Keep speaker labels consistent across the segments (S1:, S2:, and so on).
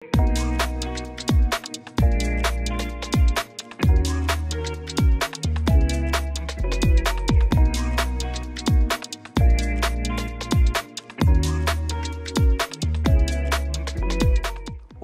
S1: What's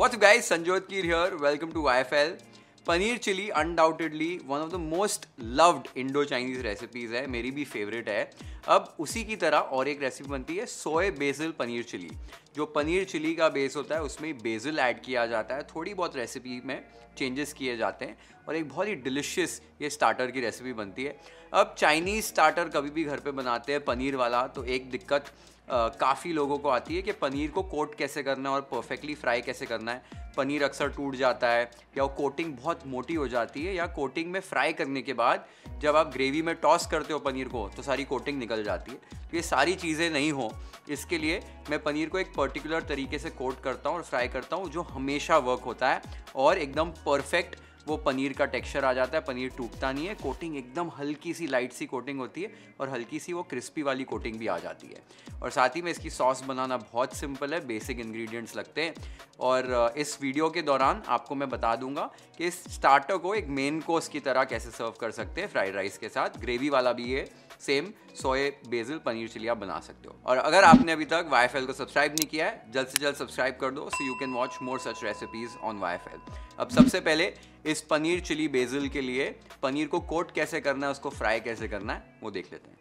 S1: up guys, Sanjot Keer here. Welcome to YFL. Paneer chilli undoubtedly one of the most loved Indo Chinese recipes है, मेरी भी favourite है। अब उसी की तरह और एक रेसिपी बनती है सोया बेसिल पनीर चिली। जो पनीर चिली का बेस होता है उसमें बेसिल ऐड किया जाता है, थोड़ी बहुत रेसिपी में चेंजेस किए जाते हैं और एक बहुत ही डिलिशियस ये स्टार्टर की रेसिपी बनती है। अब चाइनीज़ स्टार्टर कभी भी घर पे बनाते हैं पनीर वाला, तो एक दिक्कत काफ़ी लोगों को आती है कि पनीर को कोट कैसे करना है और परफेक्टली फ्राई कैसे करना है। पनीर अक्सर टूट जाता है या वो कोटिंग बहुत मोटी हो जाती है, या कोटिंग में फ्राई करने के बाद जब आप ग्रेवी में टॉस करते हो पनीर को तो सारी कोटिंग निकल जाती है। तो ये सारी चीज़ें नहीं हो, इसके लिए मैं पनीर को एक पर्टिकुलर तरीके से कोट करता हूँ और फ्राई करता हूँ जो हमेशा वर्क होता है और एकदम परफेक्ट वो पनीर का टेक्सचर आ जाता है। पनीर टूटता नहीं है, कोटिंग एकदम हल्की सी लाइट सी कोटिंग होती है और हल्की सी वो क्रिस्पी वाली कोटिंग भी आ जाती है। और साथ ही में इसकी सॉस बनाना बहुत सिंपल है, बेसिक इंग्रेडिएंट्स लगते हैं। और इस वीडियो के दौरान आपको मैं बता दूंगा कि इस स्टार्टर को एक मेन कोर्स की तरह कैसे सर्व कर सकते हैं फ्राइड राइस के साथ। ग्रेवी वाला भी है, same soya BECIL paneer chilli आप बना सकते हो। और अगर आपने अभी तक YFL को सब्सक्राइब नहीं किया है, जल्द से जल्द सब्सक्राइब कर दो so you can watch more such recipes on YFL। अब सबसे पहले इस पनीर चिली बेसिल के लिए पनीर को कोट कैसे करना है, उसको फ्राई कैसे करना है वो देख लेते हैं।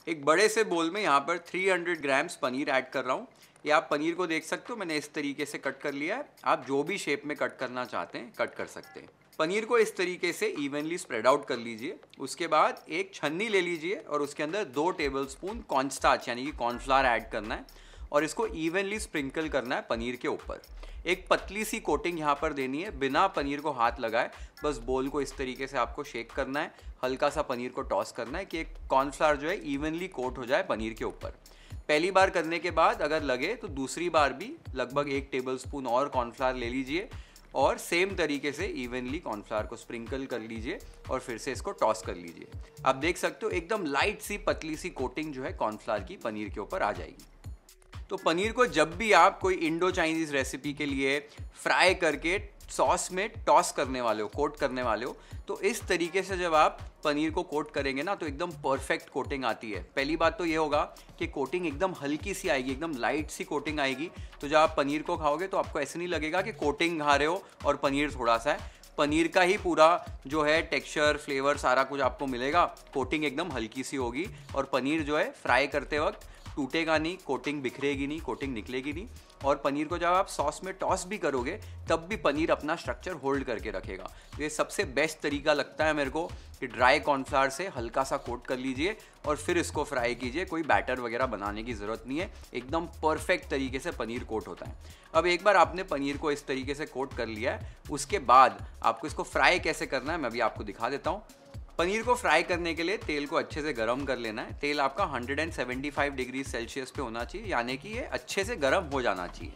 S1: एक बड़े से बोल में यहाँ पर 300 ग्राम्स पनीर ऐड कर रहा हूँ। ये आप पनीर को देख सकते हो, मैंने इस तरीके से कट कर लिया है। आप जो भी शेप में कट करना चाहते हैं कट कर सकते हैं। पनीर को इस तरीके से इवनली स्प्रेड आउट कर लीजिए। उसके बाद एक छन्नी ले लीजिए और उसके अंदर 2 टेबलस्पून कॉर्नस्टार्च यानी कि कॉर्नफ्लावर ऐड करना है और इसको इवनली स्प्रिंकल करना है पनीर के ऊपर। एक पतली सी कोटिंग यहाँ पर देनी है, बिना पनीर को हाथ लगाए बस बोल को इस तरीके से आपको शेक करना है, हल्का सा पनीर को टॉस करना है कि एक कॉर्नफ्लावर जो है इवनली कोट हो जाए पनीर के ऊपर। पहली बार करने के बाद अगर लगे तो दूसरी बार भी लगभग 1 टेबलस्पून और कॉर्नफ्लावर ले लीजिए और सेम तरीके से इवनली कॉर्नफ्लावर को स्प्रिंकल कर लीजिए और फिर से इसको टॉस कर लीजिए। आप देख सकते हो एकदम लाइट सी पतली सी कोटिंग जो है कॉर्नफ्लावर की पनीर के ऊपर आ जाएगी। तो पनीर को जब भी आप कोई इंडो चाइनीज़ रेसिपी के लिए फ्राई करके सॉस में टॉस करने वाले हो, कोट करने वाले हो, तो इस तरीके से जब आप पनीर को कोट करेंगे ना तो एकदम परफेक्ट कोटिंग आती है। पहली बात तो ये होगा कि कोटिंग एकदम हल्की सी आएगी, एकदम लाइट सी कोटिंग आएगी। तो जब आप पनीर को खाओगे तो आपको ऐसे नहीं लगेगा कि कोटिंग खा रहे हो और पनीर थोड़ा सा है। पनीर का ही पूरा जो है टेक्सचर, फ्लेवर सारा कुछ आपको मिलेगा। कोटिंग एकदम हल्की सी होगी और पनीर जो है फ्राई करते वक्त टूटेगा नहीं, कोटिंग बिखरेगी नहीं, कोटिंग निकलेगी नहीं। और पनीर को जब आप सॉस में टॉस भी करोगे तब भी पनीर अपना स्ट्रक्चर होल्ड करके रखेगा। तो ये सबसे बेस्ट तरीका लगता है मेरे को कि ड्राई कॉर्नफ्लावर से हल्का सा कोट कर लीजिए और फिर इसको फ्राई कीजिए। कोई बैटर वगैरह बनाने की ज़रूरत नहीं है, एकदम परफेक्ट तरीके से पनीर कोट होता है। अब एक बार आपने पनीर को इस तरीके से कोट कर लिया है, उसके बाद आपको इसको फ्राई कैसे करना है मैं भी आपको दिखा देता हूँ। पनीर को फ्राई करने के लिए तेल को अच्छे से गर्म कर लेना है। तेल आपका 175 डिग्री सेल्सियस पे होना चाहिए, यानी कि ये अच्छे से गर्म हो जाना चाहिए।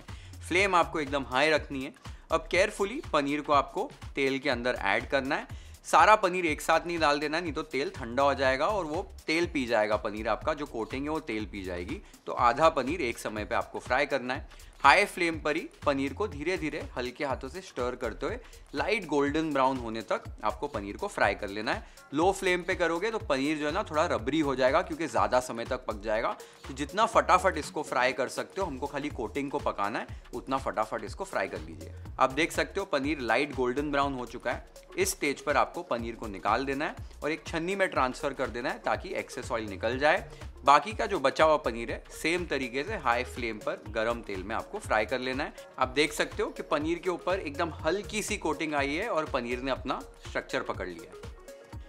S1: फ्लेम आपको एकदम हाई रखनी है। अब केयरफुली पनीर को आपको तेल के अंदर ऐड करना है। सारा पनीर एक साथ नहीं डाल देना, नहीं तो तेल ठंडा हो जाएगा और वो तेल पी जाएगा पनीर आपका, जो कोटिंग है वो तेल पी जाएगी। तो आधा पनीर एक समय पे आपको फ्राई करना है। हाई फ्लेम पर ही पनीर को धीरे धीरे हल्के हाथों से स्टर करते हुए लाइट गोल्डन ब्राउन होने तक आपको पनीर को फ्राई कर लेना है। लो फ्लेम पे करोगे तो पनीर जो है ना थोड़ा रबरी हो जाएगा क्योंकि ज़्यादा समय तक पक जाएगा। तो जितना फटाफट इसको फ्राई कर सकते हो, हमको खाली कोटिंग को पकाना है, उतना फटाफट इसको फ्राई कर लीजिए। आप देख सकते हो पनीर लाइट गोल्डन ब्राउन हो चुका है। इस स्टेज पर आपको पनीर को निकाल देना है और एक छन्नी में ट्रांसफ़र कर देना है ताकि एक्सेस ऑयल निकल जाए। बाकी का जो बचा हुआ पनीर है सेम तरीके से हाई फ्लेम पर गरम तेल में आपको फ्राई कर लेना है। आप देख सकते हो कि पनीर के ऊपर एकदम हल्की सी कोटिंग आई है और पनीर ने अपना स्ट्रक्चर पकड़ लिया है।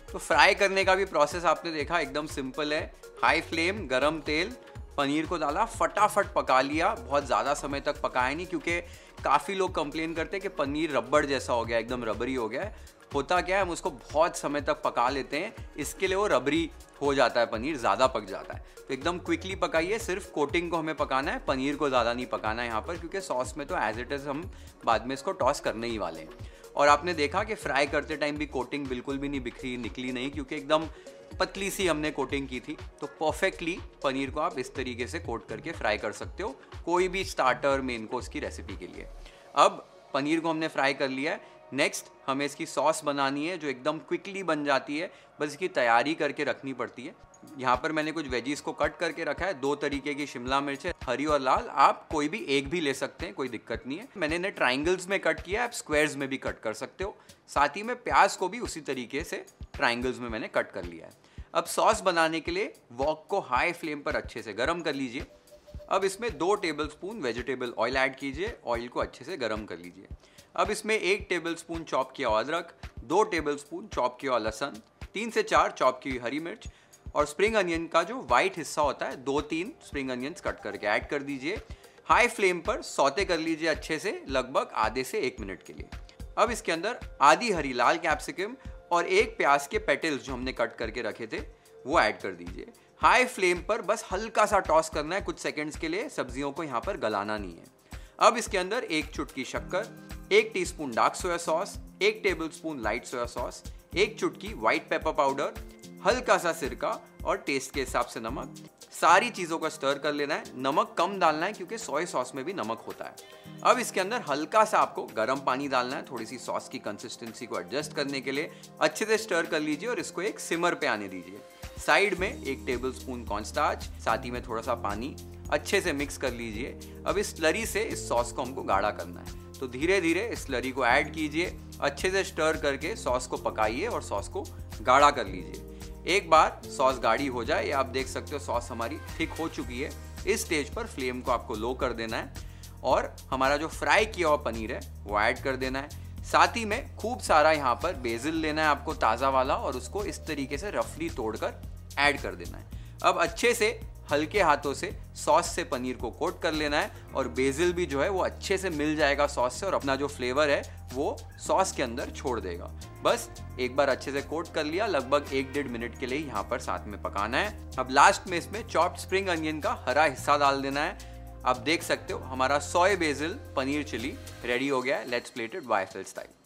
S1: तो फ्राई करने का भी प्रोसेस आपने देखा, एकदम सिंपल है। हाई फ्लेम, गरम तेल, पनीर को डाला, फटाफट पका लिया। बहुत ज़्यादा समय तक पकाया नहीं क्योंकि काफ़ी लोग कंप्लेन करते हैं कि पनीर रबड़ जैसा हो गया, एकदम रबरी हो गया है। होता क्या है, हम उसको बहुत समय तक पका लेते हैं, इसके लिए वो रबरी हो जाता है, पनीर ज़्यादा पक जाता है। तो एकदम क्विकली पकाइए, सिर्फ कोटिंग को हमें पकाना है, पनीर को ज़्यादा नहीं पकाना है यहाँ पर, क्योंकि सॉस में तो एज इट इज़ हम बाद में इसको टॉस करने ही वाले हैं। और आपने देखा कि फ्राई करते टाइम भी कोटिंग बिल्कुल भी नहीं बिखरी, निकली नहीं, क्योंकि एकदम पतली सी हमने कोटिंग की थी। तो परफेक्टली पनीर को आप इस तरीके से कोट करके फ्राई कर सकते हो कोई भी स्टार्टर, मेन कोर्स की रेसिपी के लिए। अब पनीर को हमने फ्राई कर लिया है। नेक्स्ट हमें इसकी सॉस बनानी है जो एकदम क्विकली बन जाती है, बस इसकी तैयारी करके रखनी पड़ती है। यहाँ पर मैंने कुछ वेजीज को कट करके रखा है, 2 तरीके की शिमला मिर्च है, हरी और लाल। आप कोई भी एक भी ले सकते हैं, कोई दिक्कत नहीं है। मैंने इन्हें ट्राइंगल्स में कट किया है, आप स्क्वायर्स में भी कट कर सकते हो। साथ ही में प्याज को भी उसी तरीके से ट्राइंगल्स में मैंने कट कर लिया है। अब सॉस बनाने के लिए वॉक को हाई फ्लेम पर अच्छे से गर्म कर लीजिए। अब इसमें 2 टेबलस्पून वेजिटेबल ऑयल ऐड कीजिए, ऑयल को अच्छे से गर्म कर लीजिए। अब इसमें 1 टेबलस्पून चॉप किया हुआ अदरक, 2 टेबलस्पून चॉप किया हुआ लहसुन, 3 से 4 चॉप की हुई हरी मिर्च और स्प्रिंग अनियन का जो वाइट हिस्सा होता है 2-3 स्प्रिंग अनियंस कट करके ऐड कर दीजिए। हाई फ्लेम पर सौते कर लीजिए अच्छे से, लगभग आधे से 1 मिनट के लिए। अब इसके अंदर आधी हरी लाल कैप्सिकम और 1 प्याज के पेटल्स जो हमने कट करके रखे थे वो ऐड कर दीजिए। हाई फ्लेम पर बस हल्का सा टॉस करना है कुछ सेकंड्स के लिए, सब्जियों को यहाँ पर गलाना नहीं है। अब इसके अंदर 1 चुटकी शक्कर, 1 teaspoon dark soya sauce, 1 tablespoon light soya sauce, 1 चुटकी व्हाइट पेपर पाउडर, हल्का सा सिरका और टेस्ट के हिसाब से नमक। सारी चीज़ों को स्टर कर लेना है। नमक कम डालना है क्योंकि सोया सॉस में भी नमक होता है। अब इसके अंदर हल्का सा आपको गर्म पानी डालना है, थोड़ी सी सॉस की कंसिस्टेंसी को एडजस्ट करने के लिए। अच्छे से स्टर कर लीजिए और इसको एक सिमर पे आने दीजिए। साइड में 1 टेबलस्पून कॉर्नस्टार्च, साथ ही में थोड़ा सा पानी अच्छे से मिक्स कर लीजिए। अब इस स्लरी से इस सॉस को हमको गाढ़ा करना है, तो धीरे धीरे इस स्लरी को ऐड कीजिए, अच्छे से स्टर करके सॉस को पकाइए और सॉस को गाढ़ा कर लीजिए। एक बार सॉस गाढ़ी हो जाए, ये आप देख सकते हो सॉस हमारी थिक हो चुकी है। इस स्टेज पर फ्लेम को आपको लो कर देना है और हमारा जो फ्राई किया हुआ पनीर है वो ऐड कर देना है। साथ ही में खूब सारा यहाँ पर बेसिल लेना है आपको, ताज़ा वाला, और उसको इस तरीके से रफली तोड़कर ऐड कर देना है। अब अच्छे से हल्के हाथों से सॉस से पनीर को कोट कर लेना है और बेसिल भी जो है वो अच्छे से मिल जाएगा सॉस से और अपना जो फ्लेवर है वो सॉस के अंदर छोड़ देगा। बस एक बार अच्छे से कोट कर लिया, लगभग 1-1.5 मिनट के लिए यहाँ पर साथ में पकाना है। अब लास्ट में इसमें चॉप्ड स्प्रिंग अनियन का हरा हिस्सा डाल देना है। आप देख सकते हो हमारा सोया बेसिल पनीर चिली रेडी हो गया है। Let's plate it YFL style.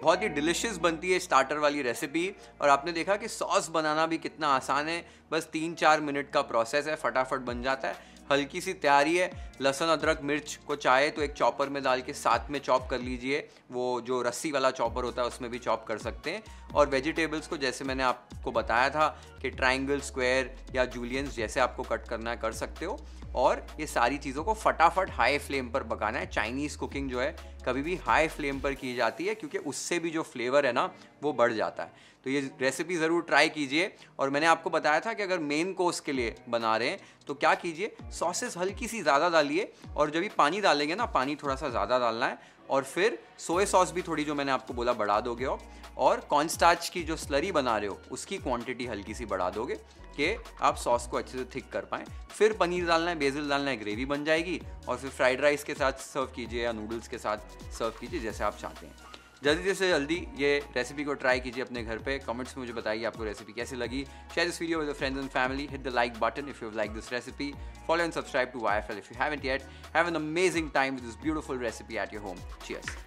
S1: बहुत ही डिलिशियस बनती है स्टार्टर वाली रेसिपी, और आपने देखा कि सॉस बनाना भी कितना आसान है। बस 3-4 मिनट का प्रोसेस है, फटाफट बन जाता है। हल्की सी तैयारी है। लहसुन अदरक मिर्च को चाहे तो एक चॉपर में डाल के साथ में चॉप कर लीजिए, वो जो रस्सी वाला चॉपर होता है उसमें भी चॉप कर सकते हैं। और वेजिटेबल्स को जैसे मैंने आपको बताया था कि ट्राइंगल, स्क्वायर या जूलियंस जैसे आपको कट करना है कर सकते हो। और ये सारी चीज़ों को फटाफट हाई फ्लेम पर पकाना है। चाइनीज़ कुकिंग जो है कभी भी हाई फ्लेम पर की जाती है क्योंकि उससे भी जो फ्लेवर है ना वो बढ़ जाता है। तो ये रेसिपी ज़रूर ट्राई कीजिए। और मैंने आपको बताया था कि अगर मेन कोर्स के लिए बना रहे हैं तो क्या कीजिए, सॉसेस हल्की सी ज़्यादा डालिए, और जब भी पानी डालेंगे ना, पानी थोड़ा सा ज़्यादा डालना है। और फिर सोया सॉस भी थोड़ी, जो मैंने आपको बोला, बढ़ा दोगे आप। और कॉर्नस्टार्च की जो स्लरी बना रहे हो उसकी क्वांटिटी हल्की सी बढ़ा दोगे कि आप सॉस को अच्छे से थिक कर पाएँ। फिर पनीर डालना है, बेसिल डालना है, ग्रेवी बन जाएगी। और फिर फ्राइड राइस के साथ सर्व कीजिए या नूडल्स के साथ सर्व कीजिए, जैसे आप चाहते हैं। जल्दी से जल्दी ये रेसिपी को ट्राई कीजिए अपने घर पे। कमेंट्स में मुझे बताइए आपको रेसिपी कैसी लगी। Share this video with friends and family. Hit the like button if you like this recipe. Follow and subscribe to YFL if you haven't yet. Have an amazing time with this beautiful recipe at your home. Cheers.